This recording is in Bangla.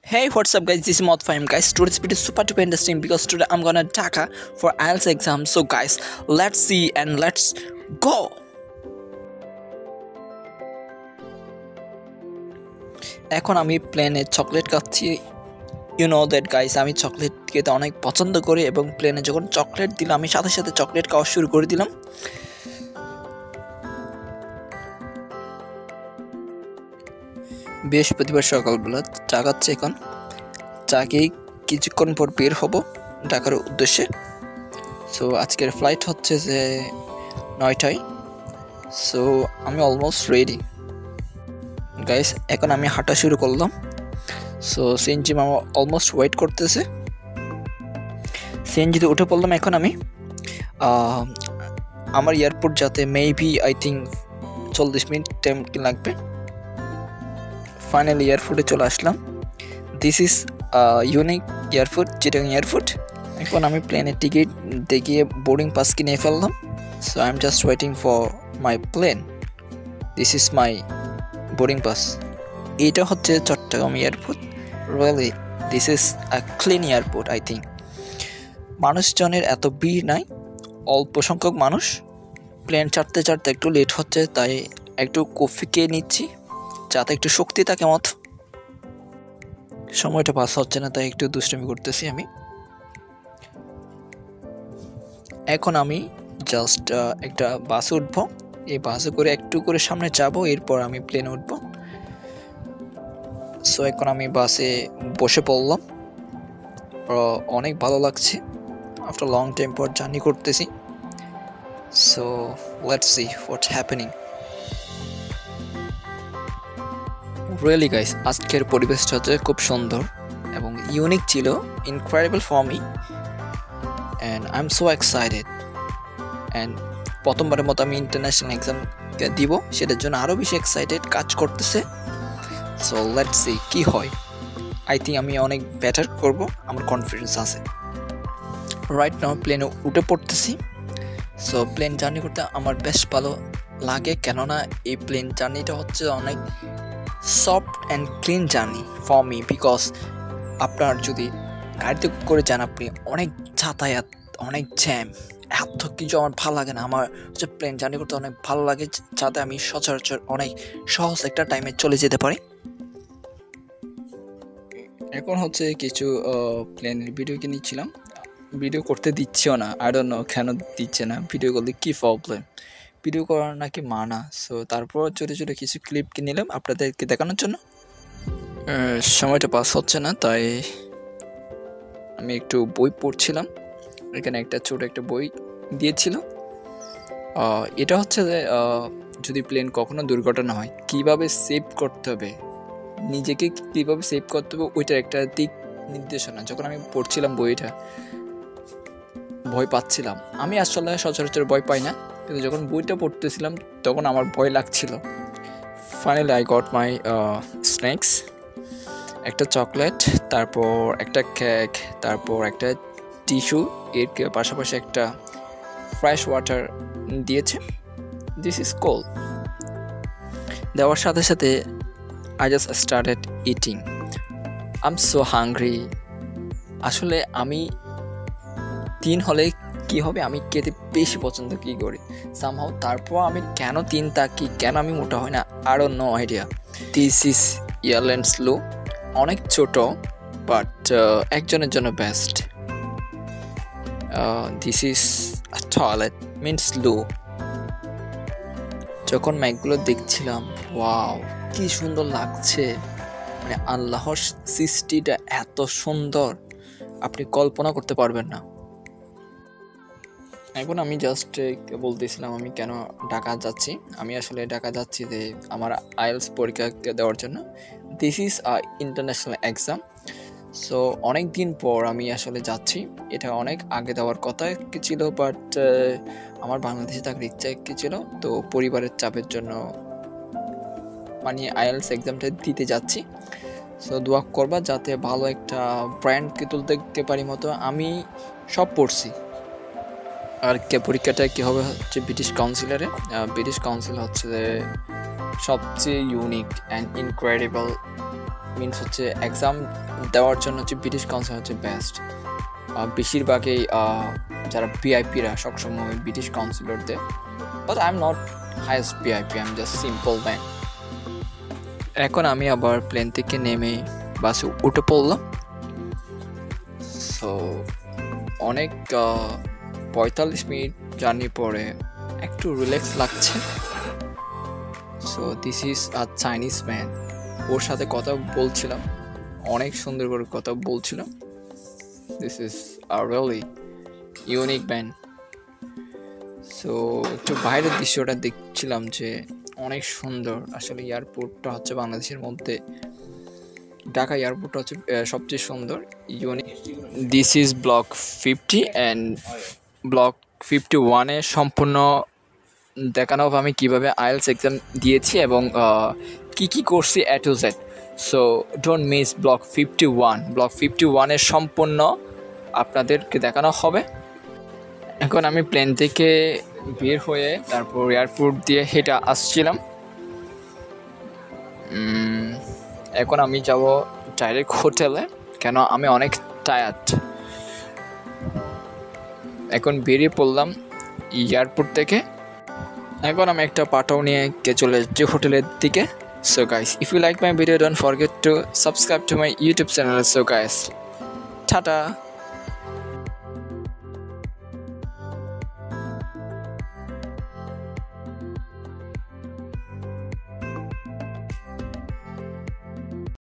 Hey, what's up, guys? This is Mod Fahim, guys. Today's video is super duper interesting because today I'm gonna Dhaka for IELTS exam. So, guys, let's see and let's go. এখন আমি প্লেনে চকলেট খাচ্ছি। ইউ নো দ্যাট গাইস, আমি চকলেট খেতে অনেক পছন্দ করি এবং প্লেনে যখন চকলেট দিলাম আমি সাথে সাথে চকলেট খাওয়া শুরু করে দিলাম। বৃহস্পতিবার সকালবেলা চা খাচ্ছি। এখন চা খেয়ে কিছুক্ষণ পর বের হব ঢাকার উদ্দেশ্যে। সো আজকের ফ্লাইট হচ্ছে যে 9টায়। সো আমি অলমোস্ট রেডি গাইস। এখন আমি হাঁটা শুরু করলাম। সো সিএনজি মামা অলমোস্ট ওয়েট করতেছে। সিএনজিতে উঠে পড়লাম। এখন আমি আমার এয়ারপোর্ট যাতে maybe I think 40 minute time লাগবে। ফাইনালি এয়ারপোর্টে চলে আসলাম। This is unique airport, Chittagong airport. এখন আমি প্লেনের টিকিট দেখিয়ে বোর্ডিং পাস কিনে ফেললাম। So I am just waiting for my plane. This is my boarding pass. এইটা হচ্ছে Chittagong airport. Really this is a clean airport I think. মানুষজনের এত ভিড় নাই, অল্প সংখ্যক মানুষ। প্লেন চাটতে চাটতে একটু লেট হচ্ছে, তাই একটু কফি খেয়ে নিচ্ছি যাতে একটু শক্তি থাকে মতো। সময়টা পাস হচ্ছে না, তাই একটু দুষ্টুমি করতেছি আমি। এখন আমি জাস্ট একটা বাসে উঠবো। এই বাসে করে একটু করে সামনে যাব, এরপর আমি প্লেনে উঠবো। সো এখন আমি বাসে বসে পড়লাম। অনেক ভালো লাগছে, আফটার লং টাইম পর জার্নি করতেছি। So let's see what's happening. Really guys, আজকের পরিবেশটা হচ্ছে খুব সুন্দর এবং ইউনিক ছিল, incredible for me and I am so excited. And প্রথমবারের মতো আমি ইন্টারন্যাশনাল এক্সাম দিব, সেটার জন্য আরও বেশি এক্সাইটেড কাজ করতেছে। সো লেটস সি কী হয়। আই থিঙ্ক আমি অনেক বেটার করব, আমার কনফিডেন্স আছে। রাইট নাও প্লেনে উঠে পড়তেছি। সো প্লেন জার্নি করতে আমার বেশ ভালো লাগে, কেননা এই প্লেন জার্নিটা হচ্ছে অনেক soft and clean journey for me. Because আপনার যদি গাড়িতে করে যান, আপনি অনেক যাতায়াত, অনেক জ্যাম, এত কিছু আমার ভালো লাগে না। আমার হচ্ছে প্লেন জার্নি করতে অনেক ভালো লাগে, যাতে আমি সচরাচর অনেক সহজ একটা টাইমে চলে যেতে পারি। এখন হচ্ছে কিছু প্লেনের ভিডিও নিচ্ছিলাম। ভিডিও করতে দিচ্ছেও না, আই ডোন্ট নো কেন দিচ্ছে না। ভিডিও করলে কী প্রবলেম, ভিডিও করার নাকি মানা। সো তারপর ছোটো ছোটো কিছু ক্লিপ কিনে নিলাম আপনাদেরকে দেখানোর জন্য। সময়টা পাস হচ্ছে না, তাই আমি একটু বই পড়ছিলাম। এখানে একটা ছোটো একটা বই দিয়েছিল। এটা হচ্ছে যে যদি প্লেন কখনো দুর্ঘটনা হয় কীভাবে সেভ করতে হবে, নিজেকে কীভাবে সেভ করতে হবে, ওইটার একটা দিক নির্দেশনা। যখন আমি পড়ছিলাম বইটা, ভয় পাচ্ছিলাম। আমি আসলে সচরাচর ভয় পাই না, কিন্তু যখন বইটা পড়তেছিলাম তখন আমার ভয় লাগছিল। Finally I got my snacks, একটা চকলেট, তারপর একটা কেক, তারপর একটা টিস্যু, এর পাশাপাশি একটা ফ্রেশ ওয়াটার দিয়েছে। দিস ইজ কোল। দেওয়ার সাথে সাথে I just started eating. I am so hungry. আসলে আমি 3 হলে কী হবে, আমি খেতে বেশি পছন্দ কী করি সামহাও। তারপর আমি কেন 3 থাকি, কেন আমি মোটা হয় না, আরও no idea. This is airlines লো, অনেক ছোট, বাট একজনের জন্য best. This is toilet means লো। যখন ম্যাকগুলো দেখছিলাম, ওয়াও কি সুন্দর লাগছে, মানে আল্লাহর সৃষ্টিটা এত সুন্দর আপনি কল্পনা করতে পারবেন না। এখন আমি জাস্ট বলতেছিলাম আমি কেন ঢাকা যাচ্ছি। আমি আসলে ঢাকা যাচ্ছি যে আমার আইএলস পরীক্ষা দেওয়ার জন্য। This is international exam. So অনেক দিন পর আমি আসলে যাচ্ছি। এটা অনেক আগে দেওয়ার কথা ছিল, বাট আমার বাংলাদেশে থাকার ইচ্ছা ছিল, তো পরিবারের চাপের জন্য মানে আইএলস এক্সামটা দিতে যাচ্ছি। সো দোয়া করবা যাতে ভালো একটা ব্র্যান্ডকে তুলতে পারি মতো। আমি সব পড়ছি। আর পরীক্ষাটা কী হবে হচ্ছে ব্রিটিশ কাউন্সিলারে। ব্রিটিশ কাউন্সিল হচ্ছে সবচেয়ে ইউনিক অ্যান্ড ইনক্রেডিবল মিনস হচ্ছে এক্সাম দেওয়ার জন্য হচ্ছে ব্রিটিশ কাউন্সিল হচ্ছে বেস্ট। বেশিরভাগই যারা ভিআইপিরা সবসময় ব্রিটিশ কাউন্সিলর দেয়, but I am not highest VIP, I am just simple man. এখন আমি আবার প্লেন থেকে নেমে বাসে উঠে পড়লাম। সো অনেক 45 মিনিট জার্নি পরে একটু রিল্যাক্স লাগছে। So this is a Chinese man, ওর সাথে কথা বলছিলাম, অনেক সুন্দর করে কথা বলছিলাম। This is a really unique man. So একটু বাইরের দৃশ্যটা দেখছিলাম যে অনেক সুন্দর। আসলে এয়ারপোর্টটা হচ্ছে বাংলাদেশের মধ্যে ঢাকা এয়ারপোর্টটা হচ্ছে সবচেয়ে সুন্দর, unique. This is block 50 and block 51-এ সম্পূর্ণ দেখানো হবে আমি কীভাবে আইএলটিএস এক্সাম দিয়েছি এবং কি কি করছি A to Z। So don't miss block 51। Block 51-এর সম্পূর্ণ আপনাদেরকে দেখানো হবে। এখন আমি প্লেন থেকে বের হয়ে তারপর এয়ারপোর্ট দিয়ে হেঁটে আসছিলাম। এখন আমি যাব ডাইরেক্ট হোটেলে, কেন আমি অনেক টায়ার্ড। এখন বেরিয়ে পড়লাম এয়ারপোর্ট থেকে। এখন আমি একটা পাঠাও নিয়ে চলে যাচ্ছি হোটেলের দিকে। So guys, if you like my video, don't forget to subscribe to my YouTube channel. So guys, ta-ta.